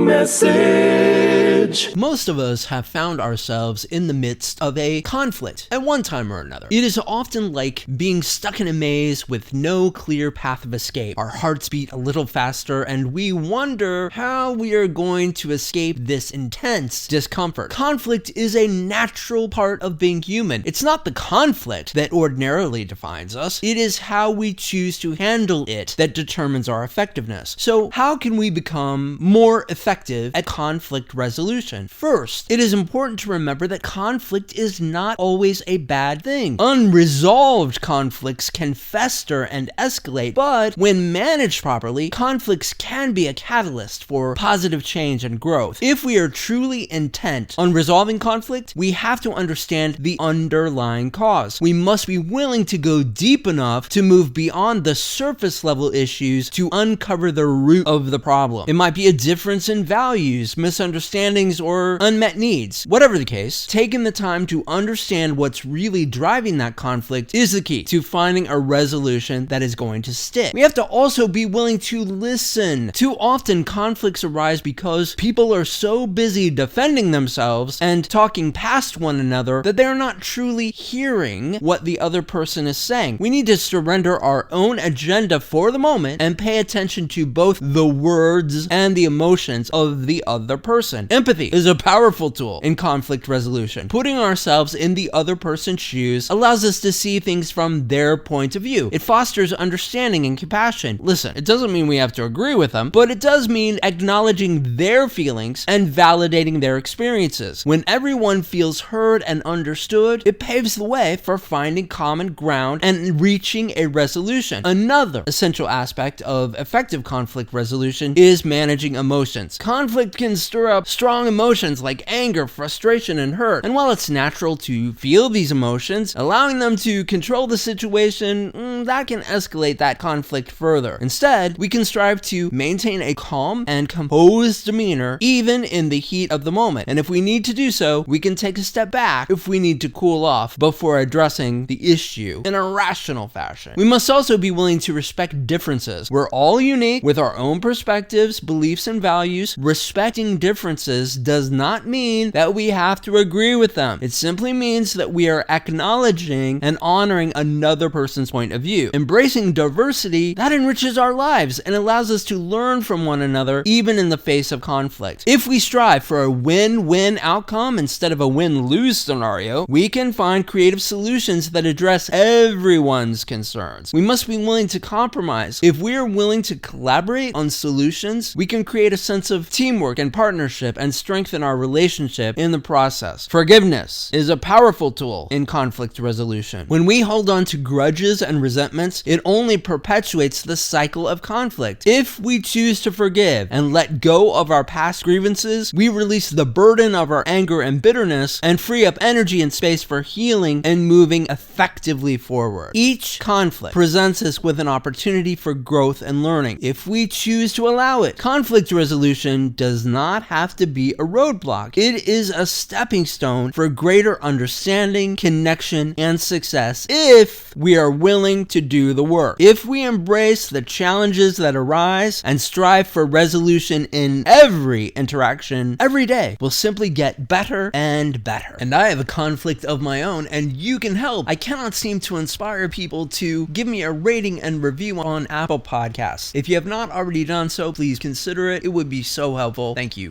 message. Most of us have found ourselves in the midst of a conflict at one time or another. It is often like being stuck in a maze with no clear path of escape. Our hearts beat a little faster and we wonder how we are going to escape this intense discomfort. Conflict is a natural part of being human. It's not the conflict that ordinarily defines us. It is how we choose to handle it that determines our effectiveness. So how can we become more effective at conflict resolution? First, it is important to remember that conflict is not always a bad thing. Unresolved conflicts can fester and escalate, but when managed properly, conflicts can be a catalyst for positive change and growth. If we are truly intent on resolving conflict, we have to understand the underlying cause. We must be willing to go deep enough to move beyond the surface level issues to uncover the root of the problem. It might be a difference in values, misunderstandings, or unmet needs. Whatever the case, taking the time to understand what's really driving that conflict is the key to finding a resolution that is going to stick. We have to also be willing to listen. Too often, conflicts arise because people are so busy defending themselves and talking past one another that they're not truly hearing what the other person is saying. We need to surrender our own agenda for the moment and pay attention to both the words and the emotions of the other person. Empathy is a powerful tool in conflict resolution. Putting ourselves in the other person's shoes allows us to see things from their point of view. It fosters understanding and compassion. Listen, it doesn't mean we have to agree with them, but it does mean acknowledging their feelings and validating their experiences. When everyone feels heard and understood, it paves the way for finding common ground and reaching a resolution. Another essential aspect of effective conflict resolution is managing emotions. Conflict can stir up strong emotions like anger, frustration, and hurt. And while it's natural to feel these emotions, allowing them to control the situation, that can escalate that conflict further. Instead, we can strive to maintain a calm and composed demeanor even in the heat of the moment. And if we need to do so, we can take a step back if we need to cool off before addressing the issue in a rational fashion. We must also be willing to respect differences. We're all unique with our own perspectives, beliefs, and values. Respecting differences does not mean that we have to agree with them. It simply means that we are acknowledging and honoring another person's point of view. Embracing diversity, that enriches our lives and allows us to learn from one another even in the face of conflict. If we strive for a win-win outcome instead of a win-lose scenario, we can find creative solutions that address everyone's concerns. We must be willing to compromise. If we are willing to collaborate on solutions, we can create a sense of teamwork and partnership and strengthen our relationship in the process. Forgiveness is a powerful tool in conflict resolution. When we hold on to grudges and resentments, it only perpetuates the cycle of conflict. If we choose to forgive and let go of our past grievances, we release the burden of our anger and bitterness and free up energy and space for healing and moving effectively forward. Each conflict presents us with an opportunity for growth and learning if we choose to allow it. Conflict resolution does not have to be a roadblock. It is a stepping stone for greater understanding, connection, and success if we are willing to do the work. If we embrace the challenges that arise and strive for resolution in every interaction, every day will simply get better and better. And I have a conflict of my own, and you can help. I cannot seem to inspire people to give me a rating and review on Apple Podcasts. If you have not already done so, please consider it. It would be so helpful. Thank you.